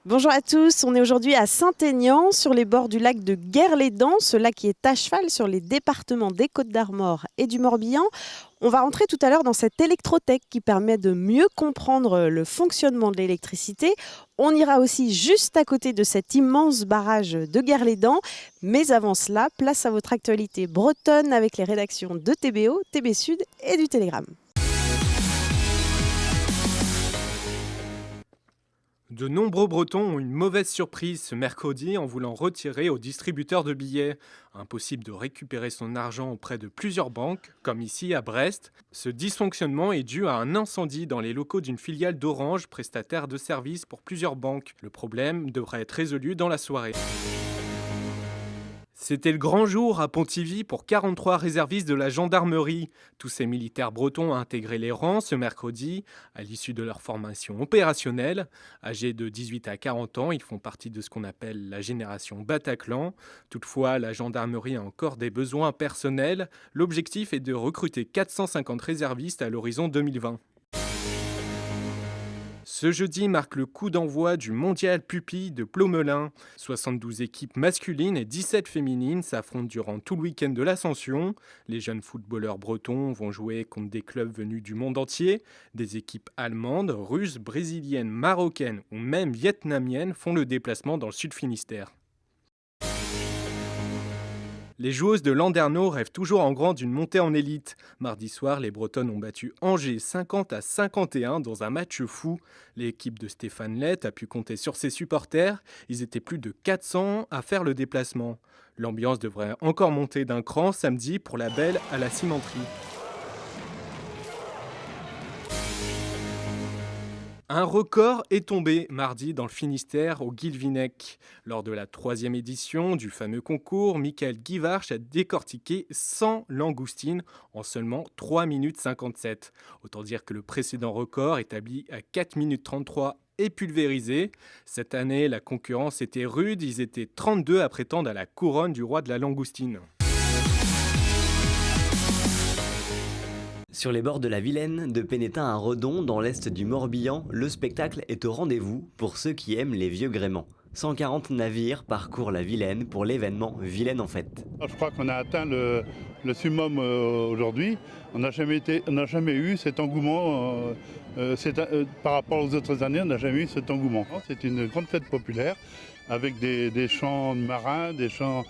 Bonjour à tous, on est aujourd'hui à Saint-Aignan, sur les bords du lac de Guerlédan, ce lac qui est à cheval sur les départements des Côtes-d'Armor et du Morbihan. On va rentrer tout à l'heure dans cette électrothèque qui permet de mieux comprendre le fonctionnement de l'électricité. On ira aussi juste à côté de cet immense barrage de Guerlédan. Mais avant cela, place à votre actualité bretonne avec les rédactions de TBO, TB Sud et du Télégramme. De nombreux Bretons ont une mauvaise surprise ce mercredi en voulant retirer au distributeur de billets. Impossible de récupérer son argent auprès de plusieurs banques, comme ici à Brest. Ce dysfonctionnement est dû à un incendie dans les locaux d'une filiale d'Orange, prestataire de services pour plusieurs banques. Le problème devrait être résolu dans la soirée. C'était le grand jour à Pontivy pour 43 réservistes de la gendarmerie. Tous ces militaires bretons ont intégré les rangs ce mercredi à l'issue de leur formation opérationnelle. Âgés de 18 à 40 ans, ils font partie de ce qu'on appelle la génération Bataclan. Toutefois, la gendarmerie a encore des besoins personnels. L'objectif est de recruter 450 réservistes à l'horizon 2020. Ce jeudi marque le coup d'envoi du mondial pupille de Plomelin. 72 équipes masculines et 17 féminines s'affrontent durant tout le week-end de l'Ascension. Les jeunes footballeurs bretons vont jouer contre des clubs venus du monde entier. Des équipes allemandes, russes, brésiliennes, marocaines ou même vietnamiennes font le déplacement dans le Sud Finistère. Les joueuses de Landerneau rêvent toujours en grand d'une montée en élite. Mardi soir, les Bretonnes ont battu Angers 50 à 51 dans un match fou. L'équipe de Stéphane Lett a pu compter sur ses supporters. Ils étaient plus de 400 à faire le déplacement. L'ambiance devrait encore monter d'un cran samedi pour la belle à la cimenterie. Un record est tombé mardi dans le Finistère au Guilvinec. Lors de la 3e édition du fameux concours, Michael Guivarch a décortiqué 100 langoustines en seulement 3 minutes 57. Autant dire que le précédent record, établi à 4 minutes 33, est pulvérisé. Cette année, la concurrence était rude, ils étaient 32 à prétendre à la couronne du roi de la langoustine. Sur les bords de la Vilaine, de Pénétin à Redon, dans l'est du Morbihan, le spectacle est au rendez-vous pour ceux qui aiment les vieux gréments. 140 navires parcourent la Vilaine pour l'événement Vilaine en fête. Je crois qu'on a atteint le summum aujourd'hui. On n'a jamais eu cet engouement. Par rapport aux autres années, on n'a jamais eu cet engouement. C'est une grande fête populaire avec des chants marins, des chants,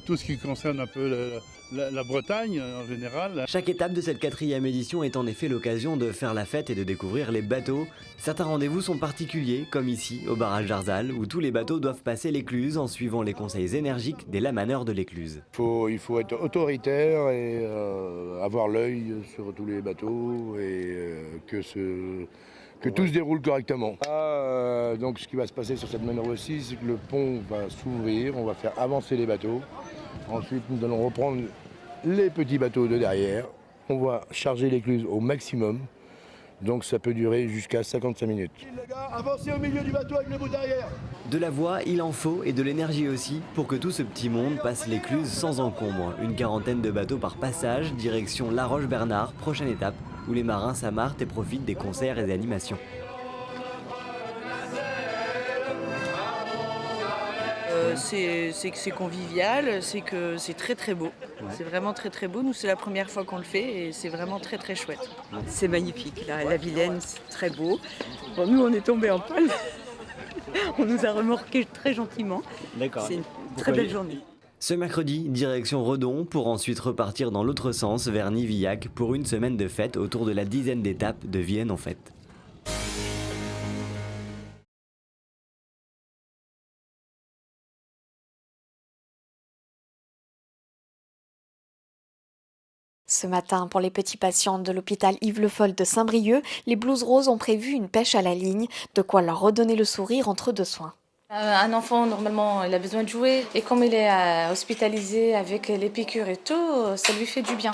tout ce qui concerne un peu la Bretagne en général. Chaque étape de cette 4e édition est en effet l'occasion de faire la fête et de découvrir les bateaux. Certains rendez-vous sont particuliers, comme ici, au barrage d'Arzal, où tous les bateaux doivent passer l'écluse en suivant les conseils énergiques des lamaneurs de l'écluse. Il faut être autoritaire et avoir l'œil sur tous les bateaux et que tout se déroule correctement. Donc ce qui va se passer sur cette manœuvre aussi, c'est que le pont va s'ouvrir, on va faire avancer les bateaux. Ensuite, nous allons reprendre les petits bateaux de derrière. On va charger l'écluse au maximum. Donc ça peut durer jusqu'à 55 minutes. Les gars, avancez au milieu du bateau avec le bout derrière. De la voix, il en faut, et de l'énergie aussi, pour que tout ce petit monde passe l'écluse sans encombre. Une quarantaine de bateaux par passage, direction La Roche-Bernard, prochaine étape, où les marins s'amarrent et profitent des concerts et des animations. C'est convivial, c'est que c'est très très beau. Ouais. C'est vraiment très très beau. Nous, c'est la première fois qu'on le fait et c'est vraiment très très chouette. C'est magnifique. La Vilaine, c'est très beau. Bon, nous, on est tombés en panne. On nous a remorqués très gentiment. D'accord. C'est une très belle journée. Ce mercredi, direction Redon, pour ensuite repartir dans l'autre sens vers Nivillac pour une semaine de fête autour de la dizaine d'étapes de Vilaine en fête. Ce matin, pour les petits patients de l'hôpital Yves Le Foll de Saint-Brieuc, les Blues Roses ont prévu une pêche à la ligne, de quoi leur redonner le sourire entre deux soins. Un enfant, normalement, il a besoin de jouer. Et comme il est hospitalisé avec les piqûres et tout, ça lui fait du bien.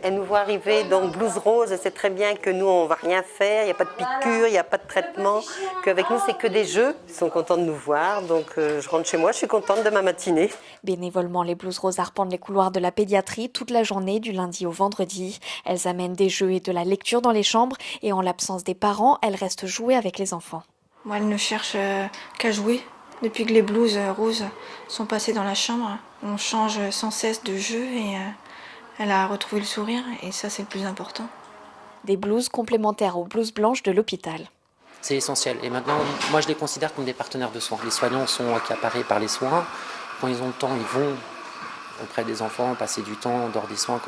Elle nous voit arriver, donc Blues Rose, c'est très bien que nous, on ne va rien faire, il n'y a pas de piqûre, il n'y a pas de traitement, qu'avec nous, c'est que des jeux. Ils sont contents de nous voir, donc je rentre chez moi, je suis contente de ma matinée. Bénévolement, les Blues Roses arpentent les couloirs de la pédiatrie toute la journée, du lundi au vendredi. Elles amènent des jeux et de la lecture dans les chambres, et en l'absence des parents, elles restent jouer avec les enfants. Moi, elle ne cherche qu'à jouer. Depuis que les blouses roses sont passées dans la chambre, on change sans cesse de jeu et elle a retrouvé le sourire et ça, c'est le plus important. Des blouses complémentaires aux blouses blanches de l'hôpital. C'est essentiel. Et maintenant, moi, je les considère comme des partenaires de soins. Les soignants sont accaparés par les soins. Quand ils ont le temps, ils vont auprès des enfants, passer du temps, dehors des soins.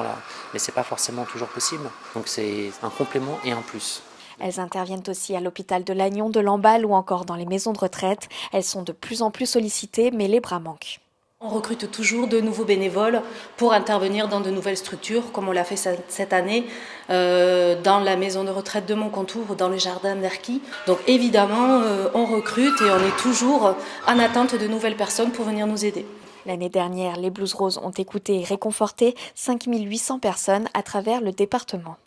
Mais ce n'est pas forcément toujours possible. Donc c'est un complément et un plus. Elles interviennent aussi à l'hôpital de Lannion, de Lamballe ou encore dans les maisons de retraite. Elles sont de plus en plus sollicitées, mais les bras manquent. On recrute toujours de nouveaux bénévoles pour intervenir dans de nouvelles structures, comme on l'a fait cette année dans la maison de retraite de Montcontour, dans le jardin d'Erquy. Donc évidemment, on recrute et on est toujours en attente de nouvelles personnes pour venir nous aider. L'année dernière, les Blues Roses ont écouté et réconforté 5800 personnes à travers le département.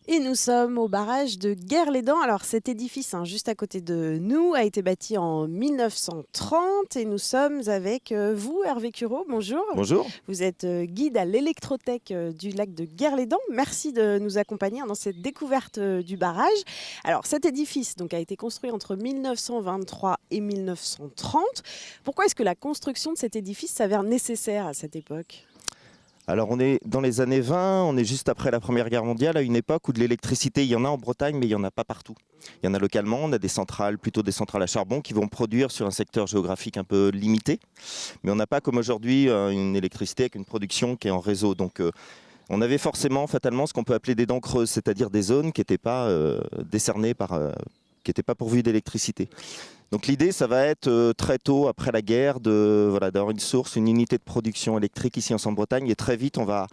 Et nous sommes au barrage de Guerre-les-Dents. Alors cet édifice, juste à côté de nous, a été bâti en 1930 et nous sommes avec vous, Hervé Cureau. Bonjour. Bonjour. Vous êtes guide à l'électrothèque du lac de Guerre-les-Dents. Merci de nous accompagner dans cette découverte du barrage. Alors cet édifice a été construit entre 1923 et 1930. Pourquoi est-ce que la construction de cet édifice s'avère nécessaire à cette époque ? Alors on est dans les années 20, on est juste après la Première Guerre mondiale, à une époque où de l'électricité, il y en a en Bretagne, mais il n'y en a pas partout. Il y en a localement, on a des centrales, plutôt des centrales à charbon, qui vont produire sur un secteur géographique un peu limité. Mais on n'a pas comme aujourd'hui une électricité avec une production qui est en réseau. Donc on avait forcément, fatalement, ce qu'on peut appeler des dents creuses, c'est-à-dire des zones qui n'étaient pas décernées qui n'étaient pas pourvues d'électricité. Donc l'idée, ça va être très tôt après la guerre d'avoir une source, une unité de production électrique ici en Centre-Bretagne. Et très vite, on va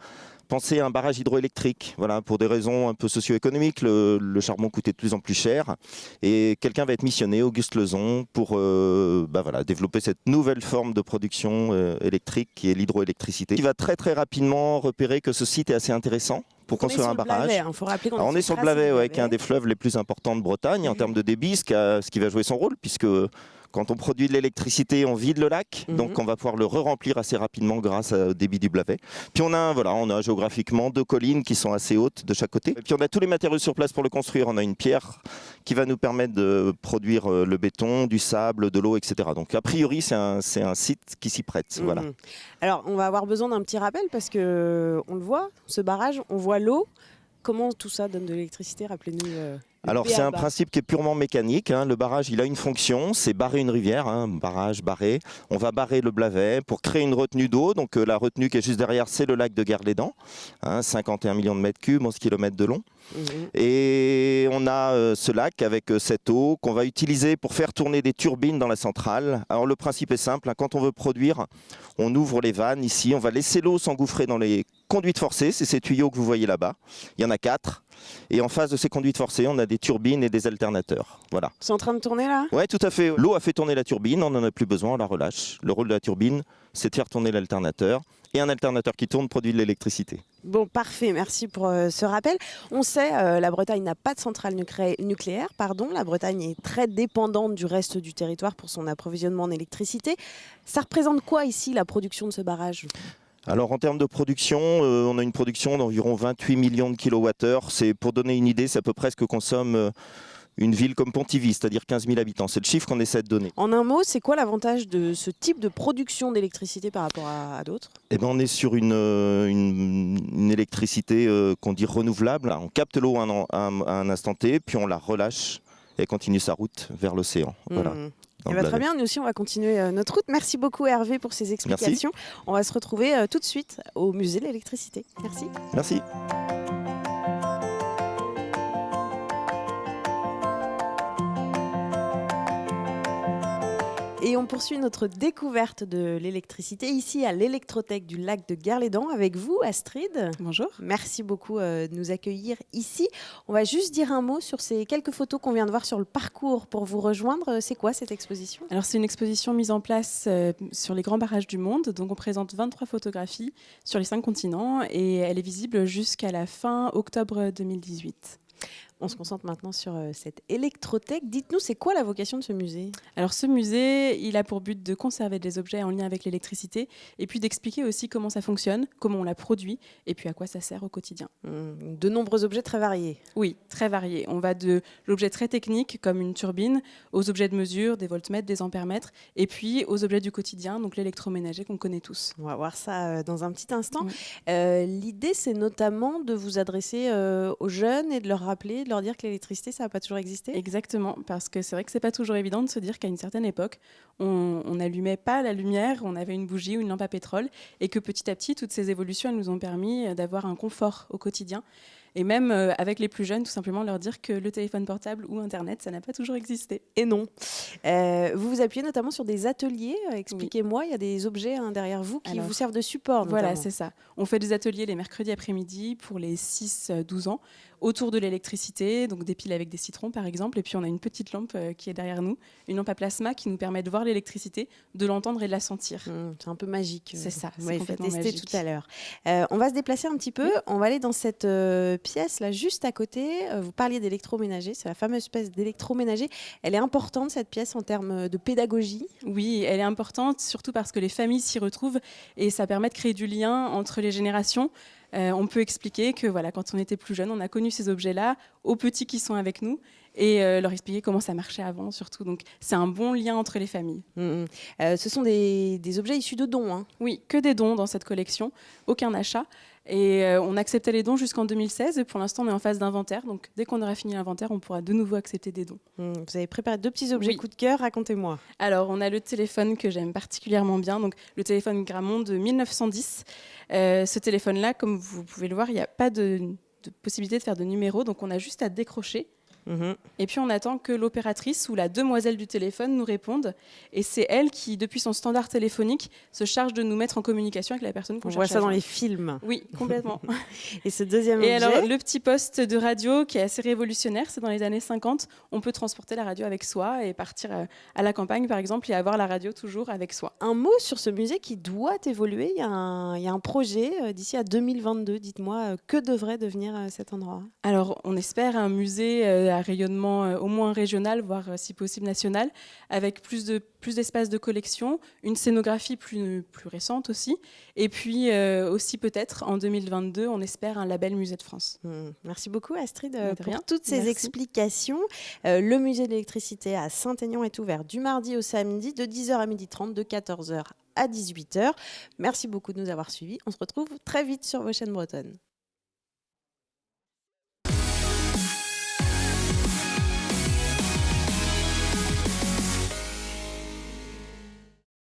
penser à un barrage hydroélectrique. Voilà, pour des raisons un peu socio-économiques, le charbon coûtait de plus en plus cher. Et quelqu'un va être missionné, Auguste Lezon, pour développer cette nouvelle forme de production électrique qui est l'hydroélectricité. Il va très très rapidement repérer que ce site est assez intéressant pour construire un barrage. Faut rappeler qu'on on est sur le Blavet, qui est un des fleuves les plus importants de Bretagne en termes de débit, ce qui va jouer son rôle, puisque quand on produit de l'électricité, on vide le lac, donc on va pouvoir le re-remplir assez rapidement grâce au débit du Blavet. Puis on a géographiquement 2 collines qui sont assez hautes de chaque côté. Et puis on a tous les matériaux sur place pour le construire. On a une pierre qui va nous permettre de produire le béton, du sable, de l'eau, etc. Donc a priori, c'est un site qui s'y prête. Voilà. Alors on va avoir besoin d'un petit rappel parce que on le voit, ce barrage, on voit l'eau. Comment tout ça donne de l'électricité? Rappelez-nous. Alors c'est un principe qui est purement mécanique. Le barrage, il a une fonction, c'est barrer une rivière, barrage, barrer. On va barrer le Blavet pour créer une retenue d'eau. Donc la retenue qui est juste derrière, c'est le lac de Guerre-les-Dents, 51 millions de mètres cubes, 11 km de long. Et on a ce lac avec cette eau qu'on va utiliser pour faire tourner des turbines dans la centrale. Alors le principe est simple, quand on veut produire, on ouvre les vannes ici, on va laisser l'eau s'engouffrer dans les conduites forcées, c'est ces tuyaux que vous voyez là-bas. Il y en a 4. Et en face de ces conduites forcées, on a des turbines et des alternateurs. Voilà. C'est en train de tourner là? Oui, tout à fait. L'eau a fait tourner la turbine, on n'en a plus besoin, on la relâche. Le rôle de la turbine, c'est de faire tourner l'alternateur. Et un alternateur qui tourne produit de l'électricité. Bon, parfait, merci pour ce rappel. On sait, la Bretagne n'a pas de centrale nucléaire. La Bretagne est très dépendante du reste du territoire pour son approvisionnement en électricité. Ça représente quoi ici, la production de ce barrage ? Alors en termes de production, on a une production d'environ 28 millions de kilowattheures. C'est, pour donner une idée, c'est à peu près ce que consomme une ville comme Pontivy, c'est-à-dire 15 000 habitants. C'est le chiffre qu'on essaie de donner. En un mot, c'est quoi l'avantage de ce type de production d'électricité par rapport à d'autres ? On est sur une électricité qu'on dit renouvelable. On capte l'eau à un instant T, puis on la relâche et elle continue sa route vers l'océan. Voilà. Très bien, nous aussi on va continuer notre route. Merci beaucoup Hervé pour ces explications. Merci. On va se retrouver tout de suite au musée de l'électricité. Merci. Merci. Et on poursuit notre découverte de l'électricité ici à l'électrothèque du lac de Guerre-les-Dents avec vous, Astrid. Bonjour. Merci beaucoup de nous accueillir ici. On va juste dire un mot sur ces quelques photos qu'on vient de voir sur le parcours pour vous rejoindre. C'est quoi cette exposition ? Alors c'est une exposition mise en place sur les grands barrages du monde. Donc on présente 23 photographies sur les 5 continents et elle est visible jusqu'à la fin octobre 2018. On se concentre maintenant sur cette électrothèque. Dites-nous, c'est quoi la vocation de ce musée? Alors ce musée, il a pour but de conserver des objets en lien avec l'électricité et puis d'expliquer aussi comment ça fonctionne, comment on la produit et puis à quoi ça sert au quotidien. De nombreux objets très variés. Oui, très variés. On va de l'objet très technique comme une turbine aux objets de mesure, des voltmètres, des ampèremètres et puis aux objets du quotidien, donc l'électroménager qu'on connaît tous. On va voir ça dans un petit instant. L'idée, c'est notamment de vous adresser aux jeunes et de leur rappeler, de leur dire que l'électricité, ça n'a pas toujours existé. Exactement, parce que c'est vrai que c'est pas toujours évident de se dire qu'à une certaine époque, on n'allumait pas la lumière, on avait une bougie ou une lampe à pétrole, et que petit à petit, toutes ces évolutions, elles nous ont permis d'avoir un confort au quotidien. Et même avec les plus jeunes, tout simplement leur dire que le téléphone portable ou Internet, ça n'a pas toujours existé. Et non. Vous vous appuyez notamment sur des ateliers. Expliquez-moi, il y a des objets derrière vous qui vous servent de support. Voilà, notamment. c'est ça. On fait des ateliers les mercredis après-midi pour les 6-12 ans, autour de l'électricité, donc des piles avec des citrons par exemple. Et puis on a une petite lampe qui est derrière nous, une lampe à plasma qui nous permet de voir l'électricité, de l'entendre et de la sentir. C'est un peu magique. C'est ça, Vous c'est m'avez fait complètement tester magique. tout à l'heure. On va se déplacer un petit peu. On va aller dans cette pièce là juste à côté. Vous parliez d'électroménager, c'est la fameuse pièce d'électroménager. Elle est importante cette pièce en termes de pédagogie. Oui, elle est importante, surtout parce que les familles s'y retrouvent et ça permet de créer du lien entre les générations. On peut expliquer que voilà, quand on était plus jeune, on a connu ces objets-là aux petits qui sont avec nous et leur expliquer comment ça marchait avant surtout. Donc c'est un bon lien entre les familles. Ce sont des objets issus de dons. Hein. Oui, que des dons dans cette collection, aucun achat. Et on acceptait les dons jusqu'en 2016 et pour l'instant on est en phase d'inventaire. Donc dès qu'on aura fini l'inventaire, on pourra de nouveau accepter des dons. Vous avez préparé 2 petits objets coup de cœur, racontez-moi. Alors on a le téléphone que j'aime particulièrement bien, donc le téléphone Grammont de 1910. Ce téléphone-là, comme vous pouvez le voir, il n'y a pas de possibilité de faire de numéro, donc on a juste à décrocher. Et puis on attend que l'opératrice ou la demoiselle du téléphone nous réponde. Et c'est elle qui, depuis son standard téléphonique, se charge de nous mettre en communication avec la personne qu'on cherche. On voit ça dans joindre. les films. Oui, complètement. Et ce deuxième objet. Et alors le petit poste de radio qui est assez révolutionnaire, c'est dans les années 50, on peut transporter la radio avec soi et partir à la campagne par exemple et avoir la radio toujours avec soi. Un mot sur ce musée qui doit évoluer. Il y a un projet d'ici à 2022. Dites-moi, que devrait devenir cet endroit? Alors on espère un musée à rayonnement au moins régional, voire si possible national, avec plus d'espace de collection, une scénographie plus récente aussi, et puis aussi peut-être en 2022, on espère un label Musée de France. Merci beaucoup Astrid pour rien. toutes ces Merci. explications. Le musée de l'électricité à Saint-Aignan est ouvert du mardi au samedi de 10h à 12h30, de 14h à 18h. Merci beaucoup de nous avoir suivis. On se retrouve très vite sur vos chaînes bretonnes.